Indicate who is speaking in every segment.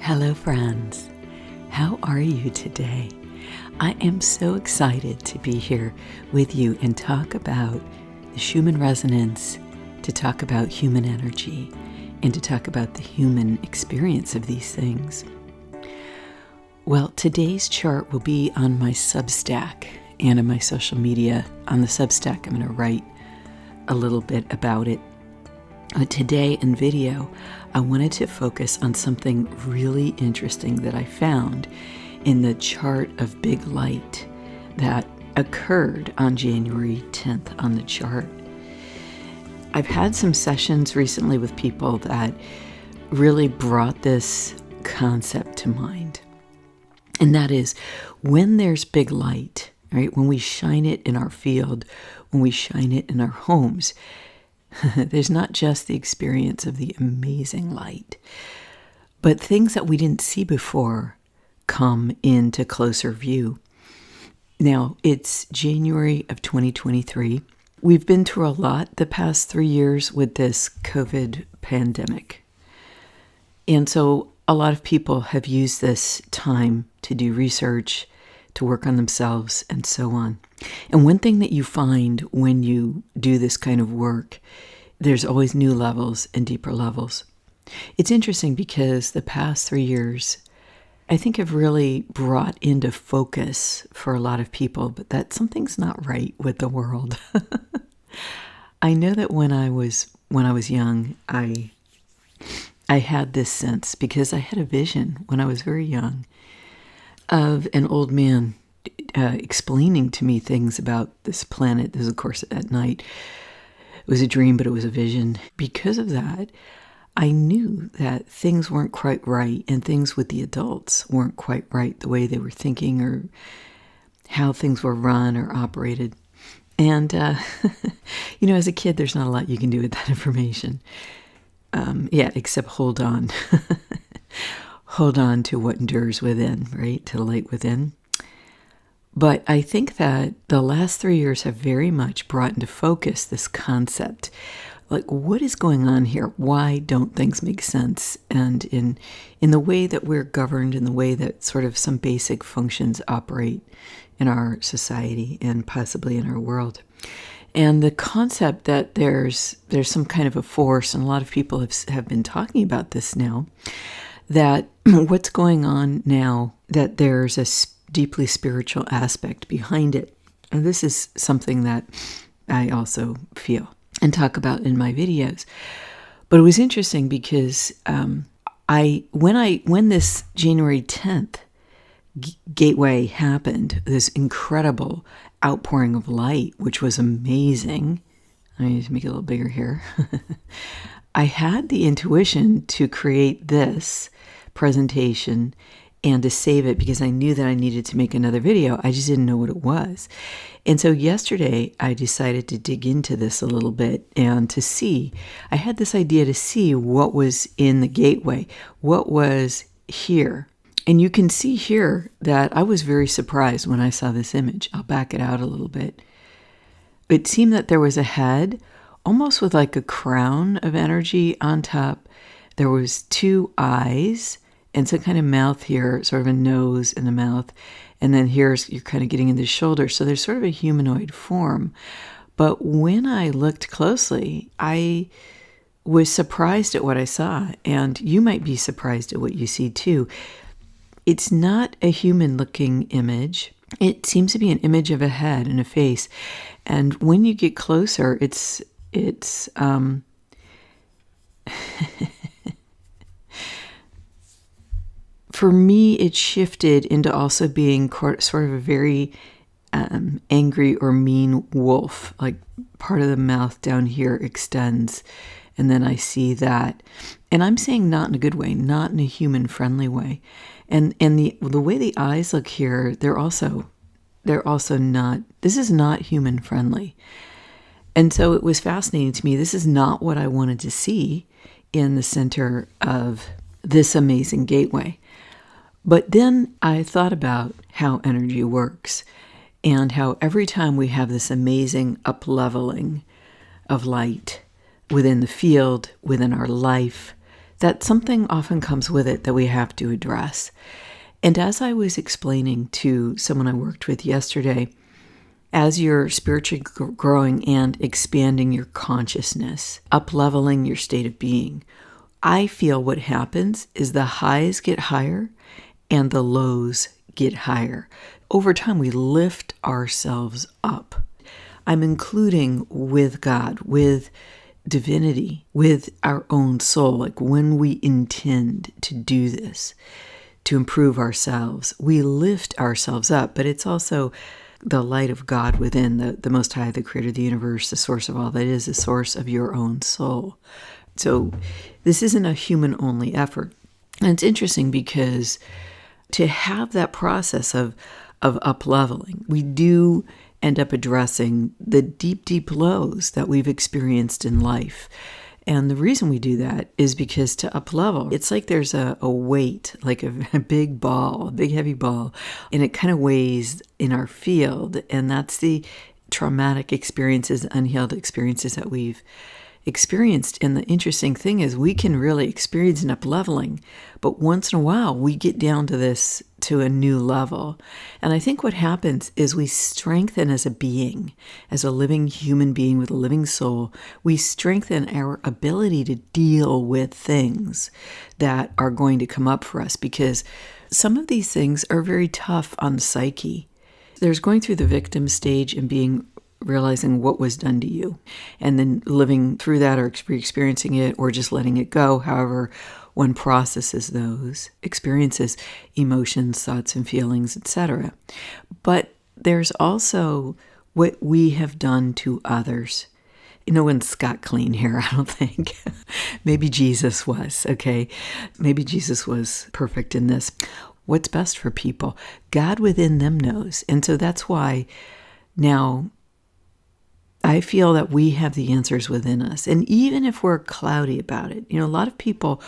Speaker 1: Hello, friends. How are you today? I am so excited to be here with you and talk about the Schumann resonance, to talk about human energy, and to talk about the human experience of these things. Well, today's chart will be on my Substack and on my social media. On the Substack, I'm going to write a little bit about it. Today in video, I wanted to focus on something really interesting that I found in the chart of big light that occurred on January 10th on the chart. I've had some sessions recently with people that really brought this concept to mind. And that is when there's big light, right? When we shine it in our field, when we shine it in our homes, there's not just the experience of the amazing light, but things that we didn't see before come into closer view. Now, it's January of 2023. We've been through a lot the past 3 years with this COVID pandemic. And so a lot of people have used this time to do research, to work on themselves, and so on. And one thing that you find when you do this kind of work, there's always new levels and deeper levels. It's interesting because the past 3 years, I think, have really brought into focus for a lot of people, but that something's not right with the world. I know that when I was young, I had this sense, because I had a vision when I was very young of an old man explaining to me things about this planet. This is, of course, at night. It was a dream, but it was a vision. Because of that, I knew that things weren't quite right, and things with the adults weren't quite right, the way they were thinking or how things were run or operated. And, as a kid, there's not a lot you can do with that information. Except hold on. Hold on to what endures within, right? To the light within. But I think that the last 3 years have very much brought into focus this concept. Like, what is going on here? Why don't things make sense? And in the way that we're governed, in the way that sort of some basic functions operate in our society and possibly in our world. And the concept that there's some kind of a force, and a lot of people have been talking about this now, that what's going on now, that there's a deeply spiritual aspect behind it. And this is something that I also feel and talk about in my videos. But it was interesting because when this January 10th gateway happened, this incredible outpouring of light, which was amazing. I need to make it a little bigger here. I had the intuition to create this presentation and to save it because I knew that I needed to make another video. I just didn't know what it was. And so yesterday I decided to dig into this a little bit and to see. I had this idea to see what was in the gateway, what was here. And you can see here that I was very surprised when I saw this image. I'll back it out a little bit. It seemed that there was a head, almost with like a crown of energy on top. There was 2 eyes and some kind of mouth here, sort of a nose and a mouth. And then here's, you're kind of getting into the shoulder. So there's sort of a humanoid form. But when I looked closely, I was surprised at what I saw. And you might be surprised at what you see too. It's not a human-looking image. It seems to be an image of a head and a face. And when you get closer, it's for me, it shifted into also being sort of a very angry or mean wolf. Like part of the mouth down here extends, and then I see that. And I'm saying not in a good way, not in a human-friendly way. And the way the eyes look here, they're also not. This is not human-friendly. And so it was fascinating to me. This is not what I wanted to see in the center of this amazing gateway. But then I thought about how energy works and how every time we have this amazing up-leveling of light within the field, within our life, that something often comes with it that we have to address. And as I was explaining to someone I worked with yesterday, as you're spiritually growing and expanding your consciousness, up-leveling your state of being, I feel what happens is the highs get higher and the lows get higher. Over time, we lift ourselves up. I'm including with God, with divinity, with our own soul, like when we intend to do this, to improve ourselves, we lift ourselves up, but it's also the light of God within, the Most High, the creator of the universe, the source of all that is, the source of your own soul. So this isn't a human-only effort. And it's interesting because to have that process of up-leveling, we do end up addressing the deep, deep lows that we've experienced in life. And the reason we do that is because to up-level, it's like there's a weight, like a big ball, a big heavy ball, and it kind of weighs in our field. And that's the traumatic experiences, unhealed experiences that we've experienced. And the interesting thing is we can really experience an up-leveling, but once in a while we get down to a new level. And I think what happens is we strengthen as a being, as a living human being with a living soul. We strengthen our ability to deal with things that are going to come up for us, because some of these things are very tough on the psyche. There's going through the victim stage and realizing what was done to you, and then living through that or experiencing it or just letting it go. However, one processes those experiences, emotions, thoughts and feelings, etc. But there's also what we have done to others. No one's scot clean here, I don't think. Maybe Jesus was, okay? Maybe Jesus was perfect in this. What's best for people? God within them knows. And so that's why now I feel that we have the answers within us. And even if we're cloudy about it, a lot of people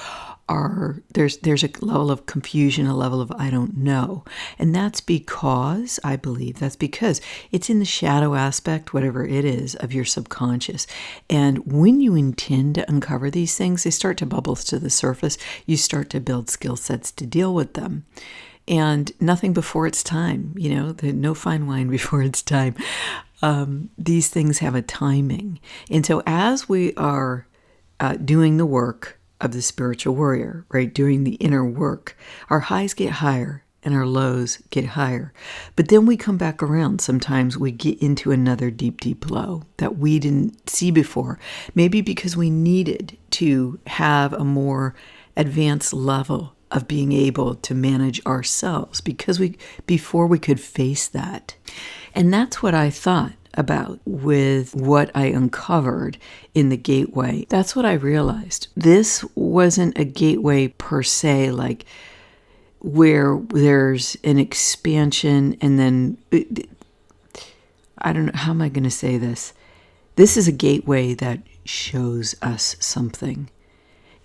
Speaker 1: there's a level of confusion, a level of I don't know. And that's because it's in the shadow aspect, whatever it is, of your subconscious. And when you intend to uncover these things, they start to bubble to the surface. You start to build skill sets to deal with them. And nothing before it's time, no fine wine before it's time. These things have a timing. And so as we are doing the work of the spiritual warrior, right, doing the inner work, our highs get higher and our lows get higher. But then we come back around. Sometimes we get into another deep, deep low that we didn't see before, maybe because we needed to have a more advanced level of being able to manage ourselves before we could face that. And that's what I thought about with what I uncovered in the gateway. That's what I realized. This wasn't a gateway per se, like where there's an expansion and then, I don't know, how am I going to say this? This is a gateway that shows us something.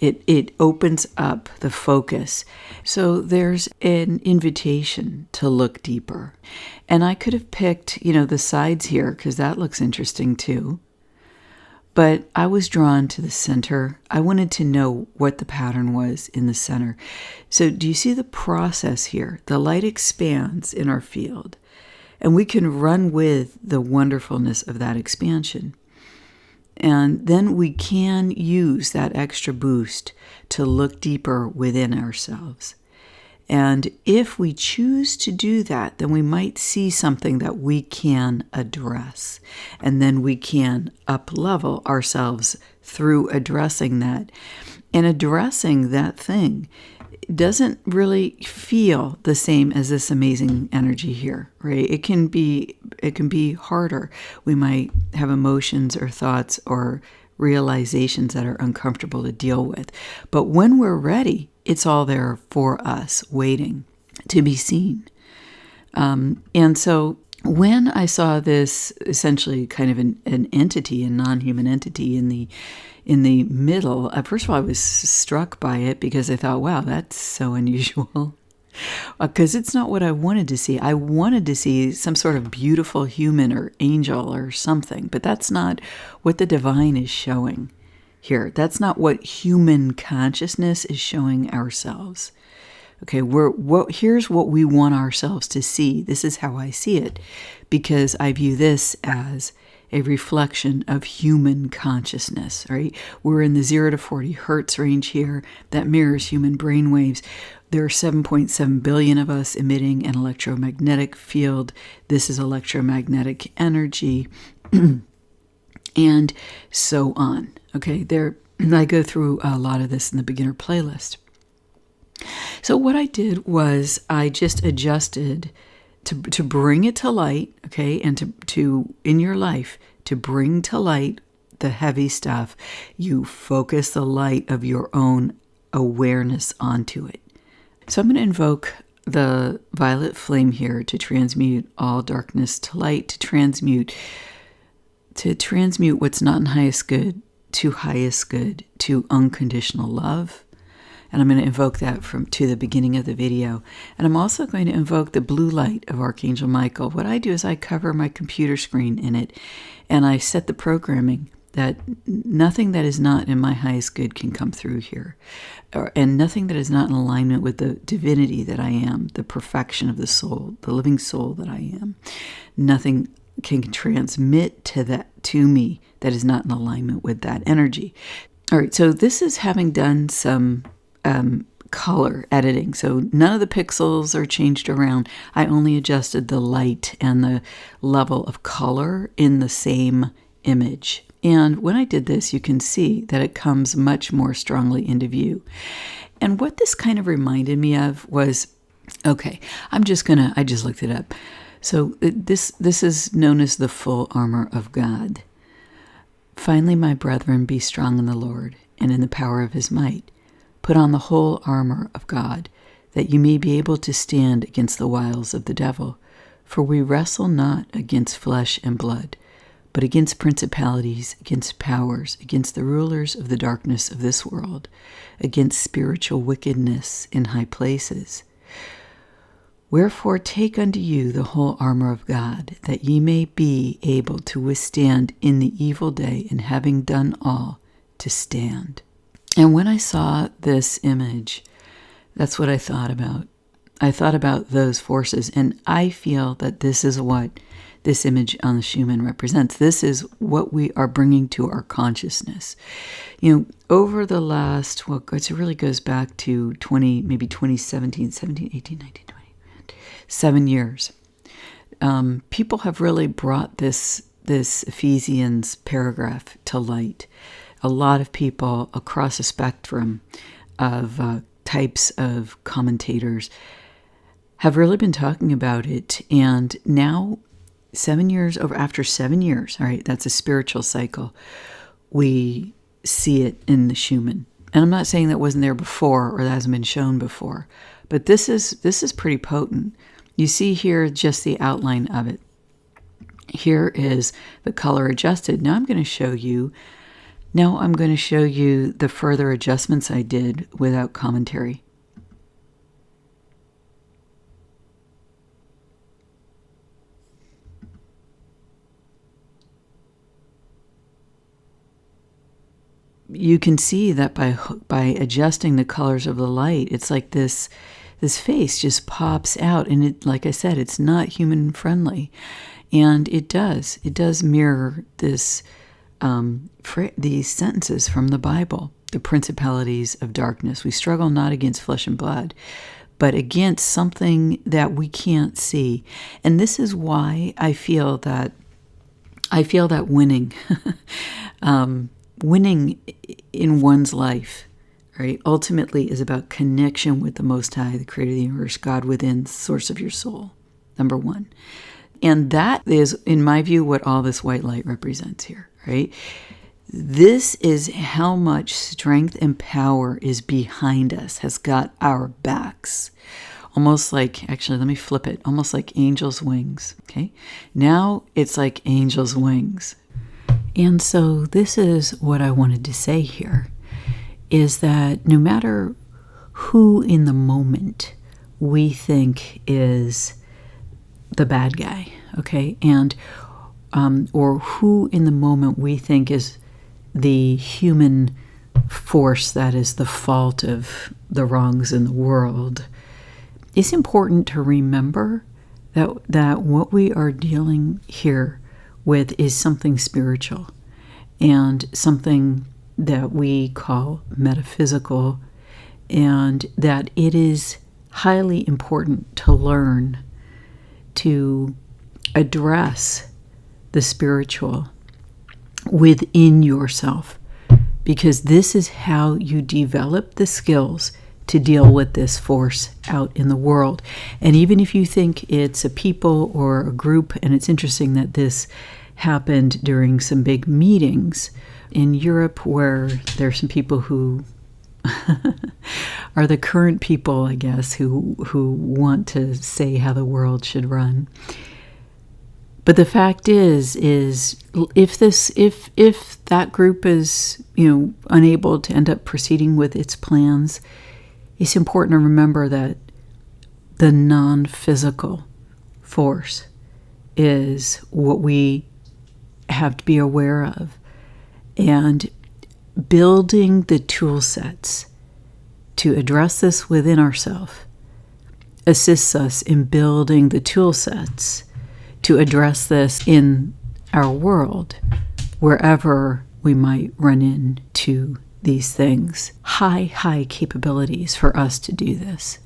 Speaker 1: It opens up the focus. So there's an invitation to look deeper. And I could have picked, the sides here because that looks interesting too. But I was drawn to the center. I wanted to know what the pattern was in the center. So do you see the process here? The light expands in our field, and we can run with the wonderfulness of that expansion. And then we can use that extra boost to look deeper within ourselves. And if we choose to do that, then we might see something that we can address. And then we can up-level ourselves through addressing that. And addressing that thing doesn't really feel the same as this amazing energy here, right? It can be harder. We might have emotions or thoughts or realizations that are uncomfortable to deal with. But when we're ready, it's all there for us, waiting to be seen. And so when I saw this essentially kind of an entity, a non-human entity in the middle, first of all, I was struck by it because I thought, wow, that's so unusual. Because it's not what I wanted to see. I wanted to see some sort of beautiful human or angel or something, but that's not what the divine is showing. here. That's not what human consciousness is showing ourselves. Okay, here's what we want ourselves to see. This is how I see it, because I view this as a reflection of human consciousness, right? We're in the 0 to 40 hertz range here. That mirrors human brain waves. There are 7.7 billion of us emitting an electromagnetic field. This is electromagnetic energy, and so on. Okay, I go through a lot of this in the beginner playlist. So what I did was I just adjusted to bring it to light, okay, and to in your life, to bring to light the heavy stuff, you focus the light of your own awareness onto it. So I'm going to invoke the violet flame here to transmute all darkness to light, to transmute what's not in highest good to highest good, to unconditional love. And I'm going to invoke that to the beginning of the video. And I'm also going to invoke the blue light of Archangel Michael. What I do is I cover my computer screen in it, and I set the programming that nothing that is not in my highest good can come through here. And nothing that is not in alignment with the divinity that I am, the perfection of the soul, the living soul that I am. Nothing can transmit to me that is not in alignment with that energy. All right, so this is having done some color editing. So none of the pixels are changed around. I only adjusted the light and the level of color in the same image. And when I did this, you can see that it comes much more strongly into view. And what this kind of reminded me of was, okay, I just looked it up. So this is known as the full armor of God. Finally, my brethren, be strong in the Lord and in the power of his might. Put on the whole armor of God, that you may be able to stand against the wiles of the devil. For we wrestle not against flesh and blood, but against principalities, against powers, against the rulers of the darkness of this world, against spiritual wickedness in high places. Wherefore take unto you the whole armor of God, that ye may be able to withstand in the evil day, and having done all, to stand. And when I saw this image, that's what I thought about. I thought about those forces, and I feel that this is what this image on the Schumann represents. This is what we are bringing to our consciousness. You know, over the last, well, it really goes back to 2017, 17, 18, 19, 20, 7 years. People have really brought this Ephesians paragraph to light. A lot of people across a spectrum of types of commentators have really been talking about it. And now, 7 years after 7 years, all right, that's a spiritual cycle, we see it in the Schumann. And I'm not saying that wasn't there before or that hasn't been shown before, but this is pretty potent. You see here just the outline of it. Here is the color adjusted. Now I'm going to show you the further adjustments I did without commentary. You can see that by adjusting the colors of the light, it's like this face just pops out, and it, like I said, it's not human friendly, and it does mirror this these sentences from the Bible. The principalities of darkness. We struggle not against flesh and blood, but against something that we can't see. And this is why I feel that winning, winning in one's life, right, ultimately is about connection with the Most High, the Creator of the universe, God within, the source of your soul, number one. And that is, in my view, what all this white light represents here, right? This is how much strength and power is behind us, has got our backs. Almost like, actually, let me flip it, almost like angels' wings, okay? Now it's like angels' wings. And so this is what I wanted to say here, is that no matter who in the moment we think is the bad guy, okay, and or who in the moment we think is the human force that is the fault of the wrongs in the world, it's important to remember that what we are dealing here with is something spiritual and something that we call metaphysical, and that it is highly important to learn to address the spiritual within yourself, because this is how you develop the skills to deal with this force out in the world. And even if you think it's a people or a group, and it's interesting that this happened during some big meetings in Europe where there's some people who are the current people, I guess, who want to say how the world should run. But the fact is if that group is, unable to end up proceeding with its plans, it's important to remember that the non-physical force is what we have to be aware of. And building the tool sets to address this within ourselves assists us in building the tool sets to address this in our world, wherever we might run into these things. High capabilities for us to do this.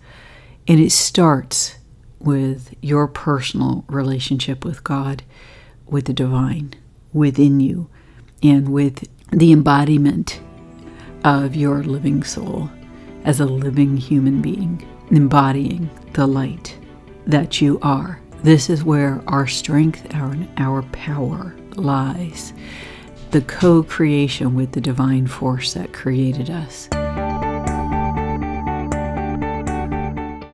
Speaker 1: And it starts with your personal relationship with God, with the divine within you, and with the embodiment of your living soul as a living human being, embodying the light that you are. This is where our strength, our power lies. The co-creation with the divine force that created us.